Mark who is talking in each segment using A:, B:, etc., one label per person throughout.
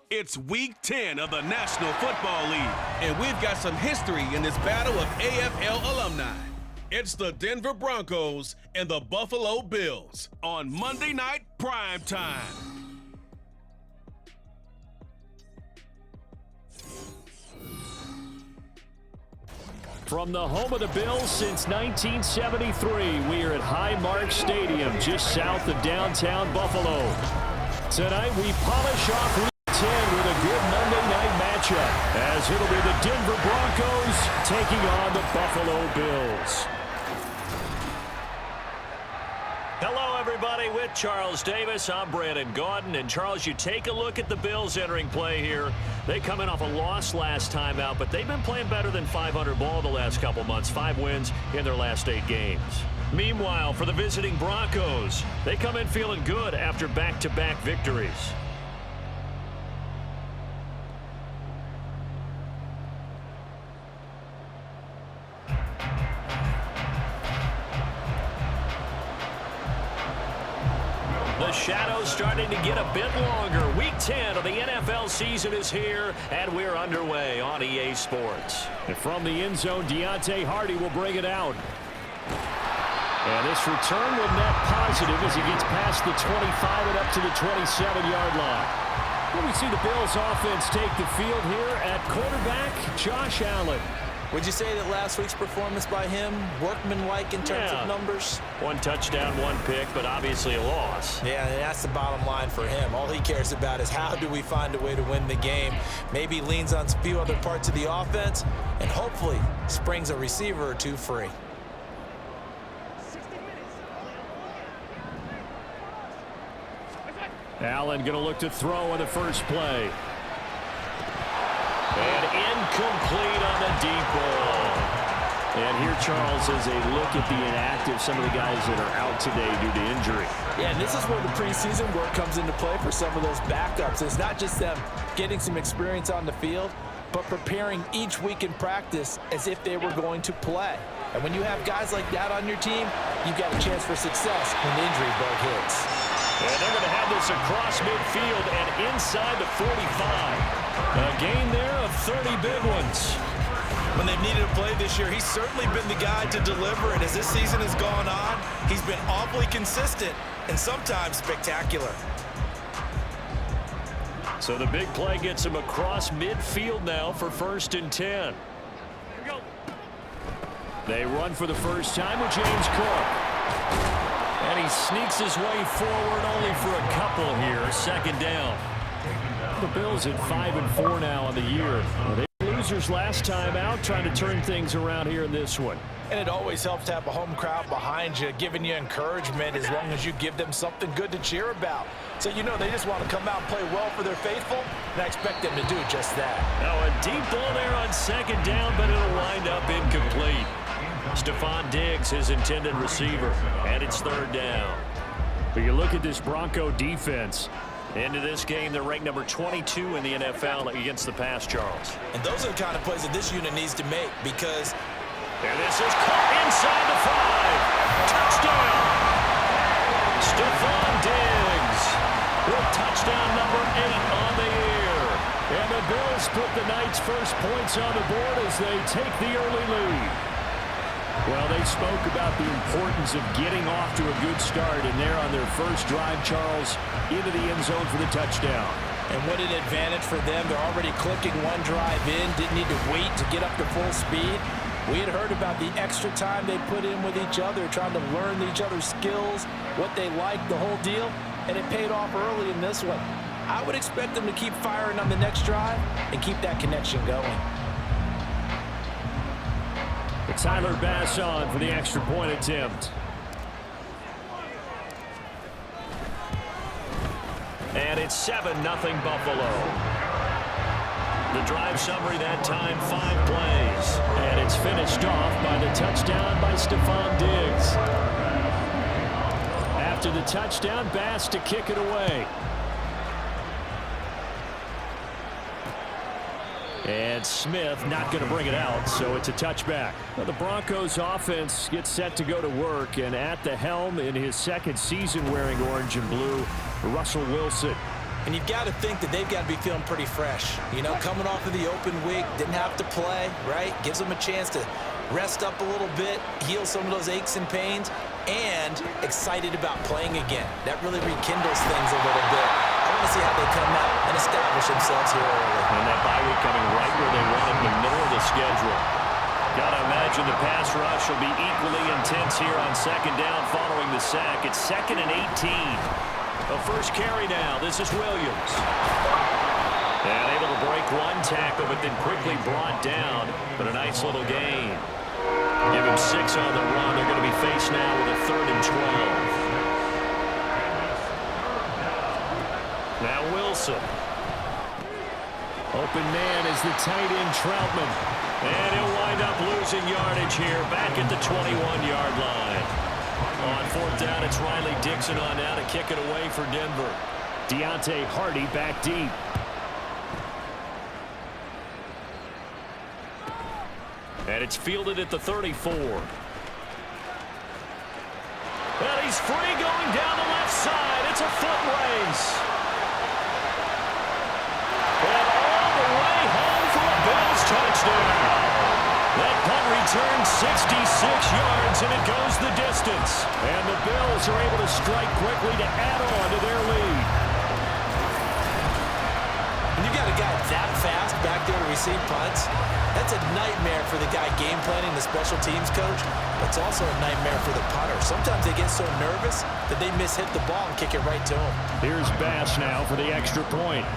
A: It's Week 10 of the National Football League, and we've got some history in this battle of AFL alumni. It's the Denver Broncos and the Buffalo Bills on Monday Night Prime Time.
B: From the home of the Bills since 1973, we are at Highmark Stadium, just south of downtown Buffalo. Tonight, we polish off Week 10 with a good Monday night matchup, as it'll be the Denver Broncos taking on the Buffalo Bills. Hello, everybody. With Charles Davis, I'm Brandon Gaudin. And, Charles, you take a look at the Bills entering play here. They come in off a loss last time out, but they've been playing better than 500 ball the last couple months. 5 wins in their last 8 games. Meanwhile, for the visiting Broncos, they come in feeling good after back-to-back victories. The shadow's starting to get a bit longer. Week 10 of the NFL season is here, and we're underway on EA Sports. And from the end zone, Deontay Hardy will bring it out. And this return will net positive as he gets past the 25 and up to the 27-yard line. Well, we see the Bills offense take the field here at quarterback, Josh Allen.
C: Would you say that last week's performance by him, workmanlike in terms of numbers? 1 touchdown, 1 pick, but obviously a loss. Yeah, and that's the bottom line for him. All he cares about is how do we find a way to win the game. Maybe leans on a few other parts of the offense, and hopefully springs a receiver or 2 free.
B: Allen going to look to throw on the first play. And incomplete on the deep ball. And here, Charles, is a look at the inactive, some of the guys that are out today due to injury.
C: Yeah, and this is where the preseason work comes into play for some of those backups. It's not just them getting some experience on the field, but preparing each week in practice as if they were going to play. And when you have guys like that on your team, you've got a chance for success when the injury bug hits.
B: And they're going to have this across midfield and inside the 45. A gain there of 30 big ones.
C: When they've needed a play this year, he's certainly been the guy to deliver. And as this season has gone on, he's been awfully consistent and sometimes spectacular.
B: So the big play gets him across midfield now for 1st and 10. Here we go. They run for the first time with James Cook. And he sneaks his way forward only for a couple here. 2nd down. The Bills at 5-4 now on the year. They were losers last time out, trying to turn things around here in this one.
C: And it always helps to have a home crowd behind you, giving you encouragement as long as you give them something good to cheer about. So you know they just want to come out and play well for their faithful, and I expect them to do just that.
B: Now a deep ball there on 2nd down, but it'll wind up incomplete. Stephon Diggs, his intended receiver, and it's 3rd down. But you look at this Bronco defense. Into this game, they're ranked number 22 in the NFL against the pass, Charles.
C: And those are the kind of plays that this unit needs to make because...
B: And this is caught inside the 5. Touchdown! Stephon Diggs with touchdown number 8 on the year. And the Bills put the Knights' first points on the board as they take the early lead. Well, they spoke about the importance of getting off to a good start, and they're on their first drive, Charles, into the end zone for the touchdown.
C: And what an advantage for them. They're already clicking 1 drive in, didn't need to wait to get up to full speed. We had heard about the extra time they put in with each other, trying to learn each other's skills, what they liked, the whole deal, and it paid off early in this one. I would expect them to keep firing on the next drive and keep that connection going.
B: Tyler Bass on for the extra point attempt. And it's 7-0 Buffalo. The drive summary that time, 5 plays. And it's finished off by the touchdown by Stephon Diggs. After the touchdown, Bass to kick it away. And Smith not going to bring it out, so it's a touchback. Well, the Broncos offense gets set to go to work, and at the helm in his 2nd season wearing orange and blue, Russell Wilson.
C: And you've got to think that they've got to be feeling pretty fresh. You know, coming off of the open week, didn't have to play, right? Gives them a chance to rest up a little bit, heal some of those aches and pains, and excited about playing again. That really rekindles things a little bit. I want to see how they come out and establish themselves here early.
B: And that bye week coming right where they want it in the middle of the schedule. Got to imagine the pass rush will be equally intense here on second down following the sack. It's 2nd and 18. The first carry now. This is Williams. And able to break one tackle, but then quickly brought down. But a nice little gain. Give him 6 on the run. They're going to be faced now with a 3rd and 12. Now Wilson. Open man is the tight end Troutman. And he'll wind up losing yardage here back at the 21-yard line. On 4th down, it's Riley Dixon on now to kick it away for Denver. Deontay Hardy back deep. And it's fielded at the 34. Well, he's free going down the left side. It's a foot race. And all the way home for a Bills touchdown. That punt returns 66 yards, and it goes the distance. And the Bills are able to strike quickly to add on to their lead.
C: When you got a guy that fast back there to receive punts, that's a nightmare for the guy game planning, the special teams coach. But it's also a nightmare for the punter. Sometimes they get so nervous that they mishit the ball and kick it right to him.
B: Here's Bass now for the extra point.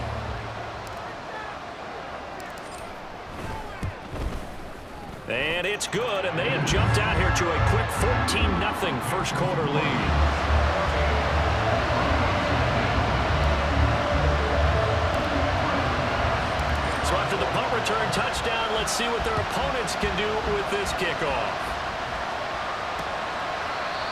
B: And it's good, and they have jumped out here to a quick 14-0 first quarter lead. So after the punt return touchdown, let's see what their opponents can do with this kickoff.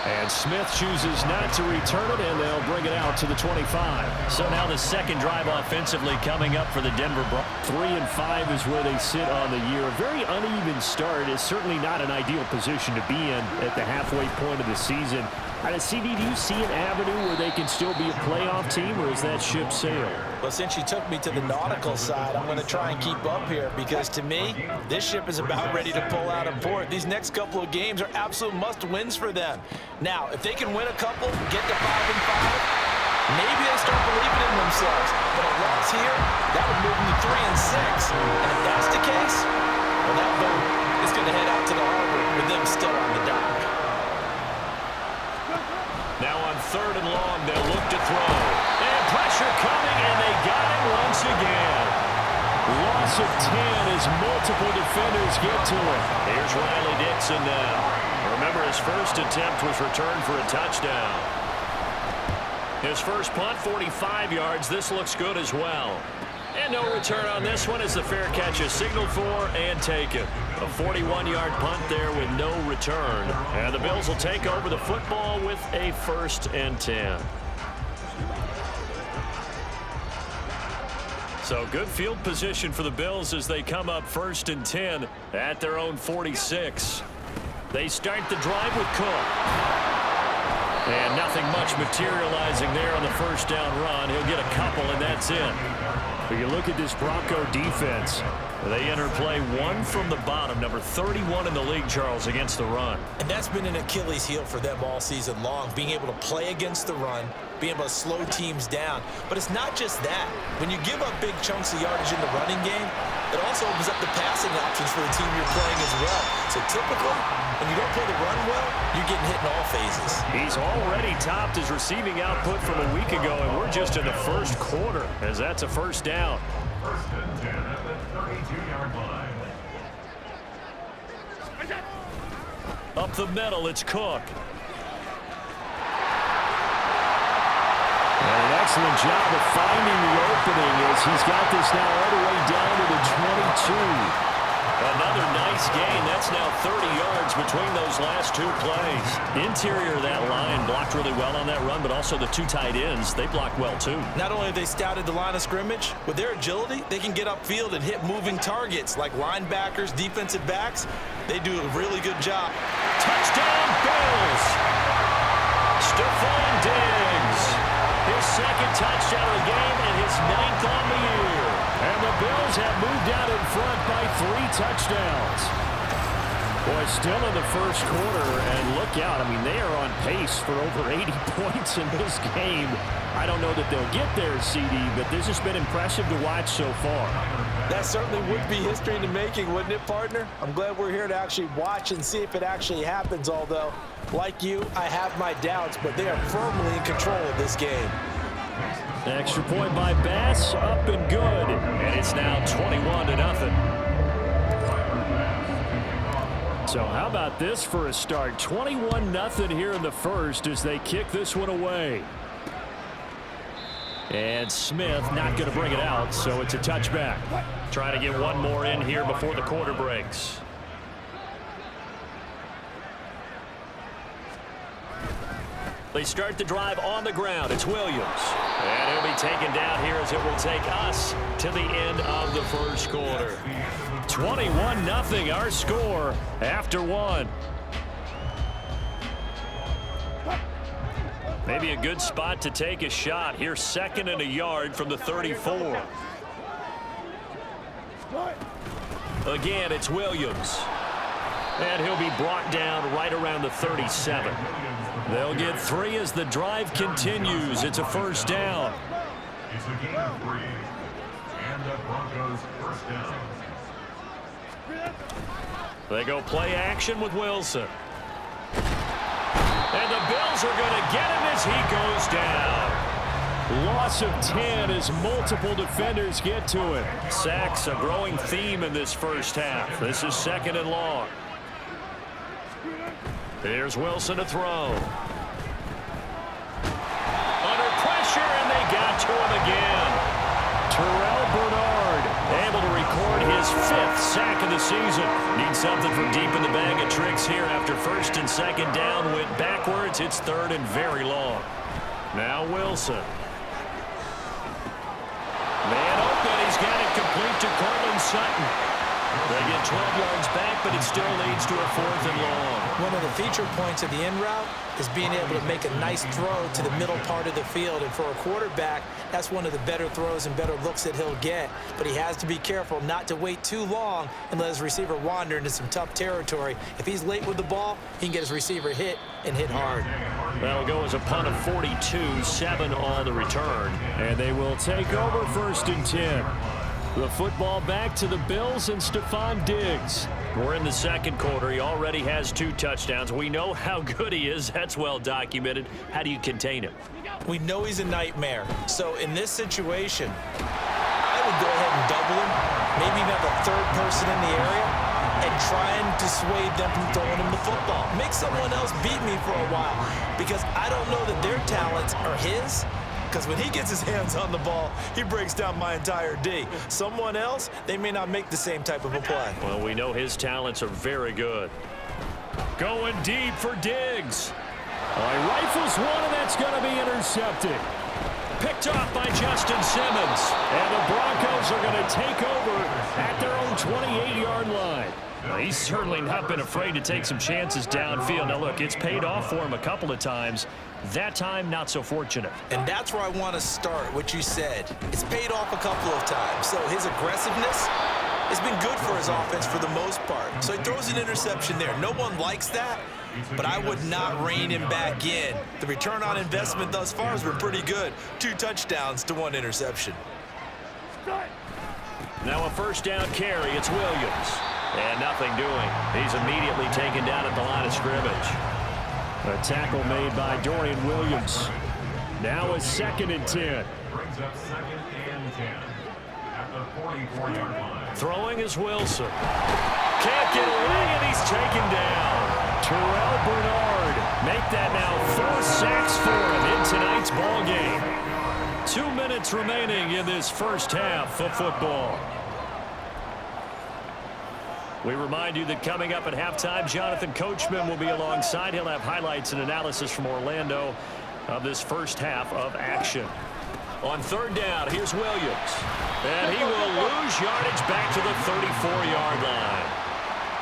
B: And Smith chooses not to return it, and they'll bring it out to the 25. So now the second drive offensively coming up for the Denver Broncos. 3-5 is where they sit on the year. A very uneven start is certainly not an ideal position to be in at the halfway point of the season. CD, do you see an avenue where they can still be a playoff team, or is that ship sailed?
C: Well, since you took me to the nautical side, I'm going to try and keep up here because, to me, this ship is about ready to pull out of port. These next couple of games are absolute must-wins for them. Now, if they can win a couple, get to 5-5, maybe they start believing in themselves. But a loss here, that would move them to 3-6. And if that's the case, well, that boat is going to head out to the harbor with them still on the dock.
B: Now on 3rd and long, they'll look to throw. And pressure coming, and they got it once again. Loss of 10 as multiple defenders get to it. Here's Riley Dixon now. Remember, his first attempt was returned for a touchdown. His first punt, 45 yards. This looks good as well. And no return on this one as the fair catch is signaled for and taken. A 41-yard punt there with no return. And the Bills will take over the football with a 1st and 10. So good field position for the Bills as they come up 1st and 10 at their own 46. They start the drive with Cook. And nothing much materializing there on the first down run. He'll get a couple, and that's it. But you look at this Bronco defense. They enter play 1 from the bottom, number 31 in the league, Charles, against the run.
C: And that's been an Achilles heel for them all season long, being able to play against the run, being able to slow teams down. But it's not just that. When you give up big chunks of yardage in the running game, it also opens up the passing options for the team you're playing as well. So typically, when you don't play the run well, you're getting hit in all phases. He's
B: already topped his receiving output from a week ago, and we're just in the first quarter as that's a first down.
D: 1st and 10 at the 32-yard line.
B: Up the middle, it's Cook. And an excellent job of finding the opening as he's got this now all the way down to the 22. Another nice gain. That's now 30 yards between those last 2 plays. Interior of that line blocked really well on that run, but also the 2 tight ends, they blocked well too.
C: Not only have they scouted the line of scrimmage, with their agility, they can get upfield and hit moving targets like linebackers, defensive backs. They do a really good job.
B: Touchdown, Bills! Stephon Diggs. His second touchdown of the game and his 9th on the year. And the Bills have moved out in front by 3 touchdowns. Boy, still in the first quarter, and look out. I mean, they are on pace for over 80 points in this game. I don't know that they'll get there, CD, but this has been impressive to watch so far.
C: That certainly would be history in the making, wouldn't it, partner? I'm glad we're here to actually watch and see if it actually happens, although, like you, I have my doubts, but they are firmly in control of this game.
B: Extra point by Bass, up and good. And it's now 21-0. So how about this for a start? 21-0 here in the first as they kick this one away. And Smith not going to bring it out, so it's a touchback. Try to get one more in here before the quarter breaks. They start the drive on the ground. It's Williams. And he'll be taken down here as it will take us to the end of the first quarter. 21-0 our score after one. Maybe a good spot to take a shot here. 2nd and a yard from the 34. Again, it's Williams. And he'll be brought down right around the 37. They'll get 3 as the drive continues. It's a first down.
D: It's a gain of 3. And the Broncos first down.
B: They go play action with Wilson. And the Bills are going to get him as he goes down. Loss of 10 as multiple defenders get to him. Sacks a growing theme in this first half. This is 2nd and long. Here's Wilson to throw. Under pressure, and they got to him again. Terrell Bernard able to record his 5th sack of the season. Needs something from deep in the bag of tricks here after 1st and 2nd down. Went backwards. It's 3rd and very long. Now Wilson. Man open. He's got it complete to Cortland Sutton. They get 12 yards back, but it still leads to a 4th and long.
C: One of the feature points of the in route is being able to make a nice throw to the middle part of the field. And for a quarterback, that's one of the better throws and better looks that he'll get. But he has to be careful not to wait too long and let his receiver wander into some tough territory. If he's late with the ball, he can get his receiver hit and hit hard.
B: That'll go as a punt of 42, 7 on the return. And they will take over 1st and 10. The football back to the Bills and Stephon Diggs. We're in the 2nd quarter. He already has 2 touchdowns. We know how good he is. That's well documented. How do you contain him?
C: We know he's a nightmare. So in this situation, I would go ahead and double him. Maybe even have a 3rd person in the area and try and dissuade them from throwing him the football. Make someone else beat me for a while because I don't know that their talents are his. Because when he gets his hands on the ball, he breaks down my entire D. Someone else, they may not make the same type of a play.
B: Well, we know his talents are very good. Going deep for Diggs. He rifles one, and that's going to be intercepted. Picked off by Justin Simmons. And the Broncos are going to take over at their own 28-yard line. Well, he's certainly not been afraid to take some chances downfield. Now, look, it's paid off for him a couple of times. That time, not so fortunate.
C: And that's where I want to start, what you said. It's paid off a couple of times. So his aggressiveness has been good for his offense for the most part. So he throws an interception there. No one likes that, but I would not rein him back in. The return on investment thus far has been pretty good. 2 touchdowns to 1 interception.
B: Now a 1st down carry. It's Williams. And nothing doing. He's immediately taken down at the line of scrimmage. A tackle made by Dorian Williams. Now a 2nd and 10.
D: Brings up 2nd and 10 at the 44-yard line.
B: Throwing is Wilson. Can't get away, and he's taken down. Terrell Bernard. Make that now 4 sacks for him in tonight's ball game. 2 minutes remaining in this first half of football. We remind you that coming up at halftime, Jonathan Coachman will be alongside. He'll have highlights and analysis from Orlando of this first half of action. On 3rd down, here's Williams. And he will lose yardage back to the 34-yard line.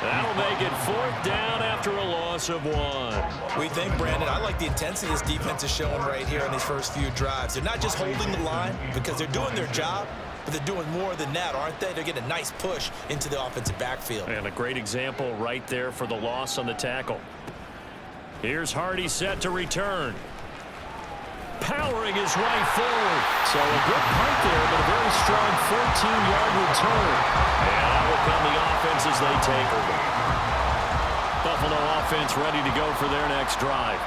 B: That'll make it 4th down after a loss of 1.
C: We think, Brandon, I like the intensity this defense is showing right here in these first few drives. They're not just holding the line because they're doing their job, but they're doing more than that, aren't they? They're getting a nice push into the offensive backfield.
B: And a great example right there for the loss on the tackle. Here's Hardy set to return. Powering his way forward. So a good punt there, but a very strong 14-yard return. And out will come the offense as they take over. Buffalo offense ready to go for their next drive.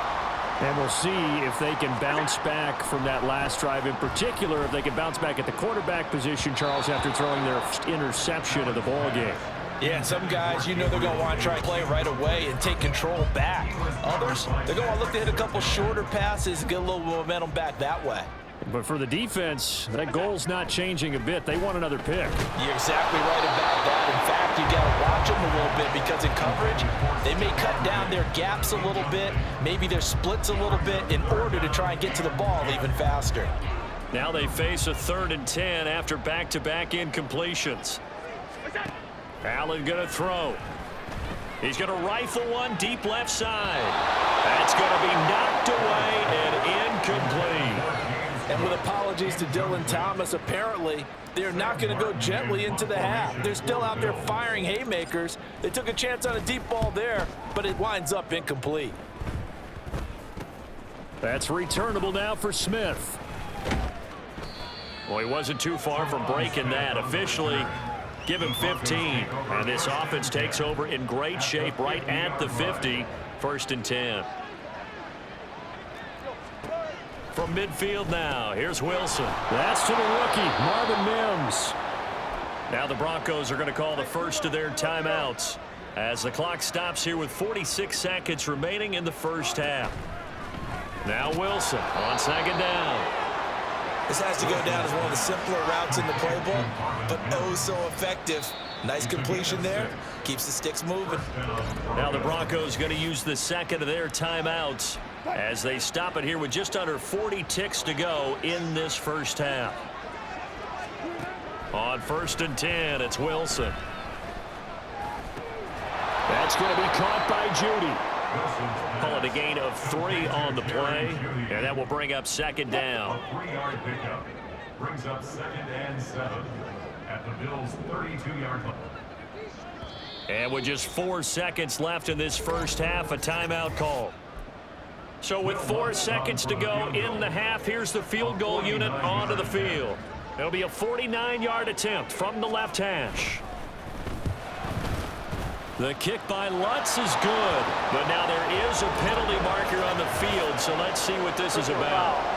B: And we'll see if they can bounce back from that last drive. In particular, if they can bounce back at the quarterback position, Charles, after throwing their interception of the ball game.
C: Yeah, and some guys, you know, they're going to want to try to play right away and take control back. Others, they're going to want to look to hit a couple shorter passes and get a little momentum back that way.
B: But for the defense, that goal's not changing a bit. They want another pick.
C: You're exactly right about that. In fact, you got to watch them a little bit because in coverage, they may cut down their gaps a little bit, maybe their splits a little bit in order to try and get to the ball even faster.
B: Now they face a 3rd and 10 after back-to-back incompletions. Allen going to throw. He's going to rifle one deep left side. That's going to be knocked away and incomplete.
C: And with apologies to Dylan Thomas, apparently they're not going to go gently into the half. They're still out there firing haymakers. They took a chance on a deep ball there, but it winds up incomplete.
B: That's returnable now for Smith. Well, he wasn't too far from breaking that. Officially, give him 15. And this offense takes over in great shape right at the 50. 1st and 10. From midfield now, here's Wilson. That's to the rookie, Marvin Mims. Now the Broncos are going to call the first of their timeouts as the clock stops here with 46 seconds remaining in the first half. Now Wilson on 2nd down.
C: This has to go down as one of the simpler routes in the playbook, but oh so effective. Nice completion there. Keeps the sticks moving.
B: Now the Broncos going to use the second of their timeouts as they stop it here with just under 40 ticks to go in this first half. On 1st and 10, it's Wilson. That's going to be caught by Judy. Call it a gain of 3 on the play, and that will bring up 2nd down.
D: A 3-yard pickup brings up 2nd and 7 at the Bills' 32-yard line.
B: And with just 4 seconds left in this first half, a timeout call. So with 4 seconds to go in the half, here's the field goal unit onto the field. It'll be a 49-yard attempt from the left hash. The kick by Lutz is good, but now there is a penalty marker on the field, so let's see what this is about.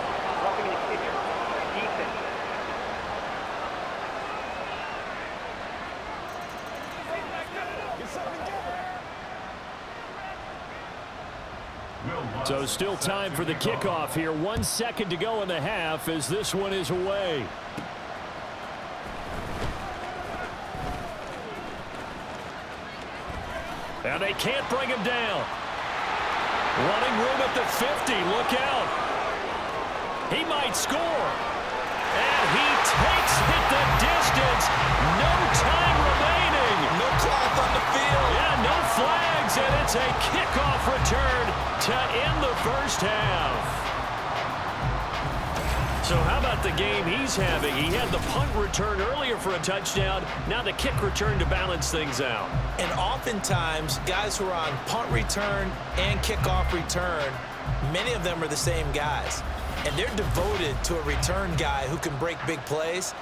B: So still time for the kickoff here. 1 second to go in the half as this one is away. And they can't bring him down. Running room at the 50. Look out. He might score. And he takes it the distance. No time remaining.
C: No cloth on the field.
B: Yeah, no flags, and it's a kickoff return to end the first half. So how about the game he's having? He had the punt return earlier for a touchdown. Now the kick return to balance things out.
C: And oftentimes, guys who are on punt return and kickoff return, many of them are the same guys. And they're devoted to a return guy who can break big plays.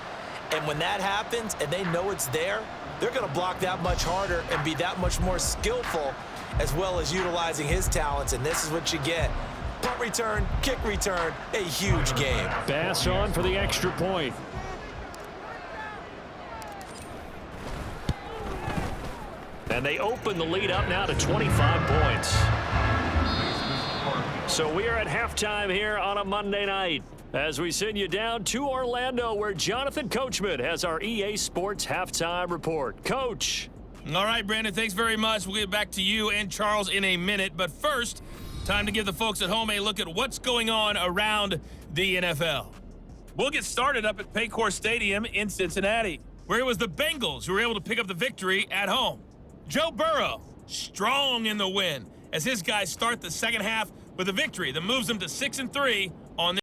C: And when that happens and they know it's there, they're going to block that much harder and be that much more skillful, as well as utilizing his talents. And this is what you get. Punt return, kick return, a huge game.
B: Bass on for the extra point. And they open the lead up now to 25 points. So we are at halftime here on a Monday night as we send you down to Orlando, where Jonathan Coachman has our EA Sports halftime report. Coach.
E: All right, Brandon, thanks very much. We'll get back to you and Charles in a minute. But first, time to give the folks at home a look at what's going on around the NFL. We'll get started up at Paycor Stadium in Cincinnati, where it was the Bengals who were able to pick up the victory at home. Joe Burrow, strong in the win as his guys start the second half with a victory that moves them to 6-3 on the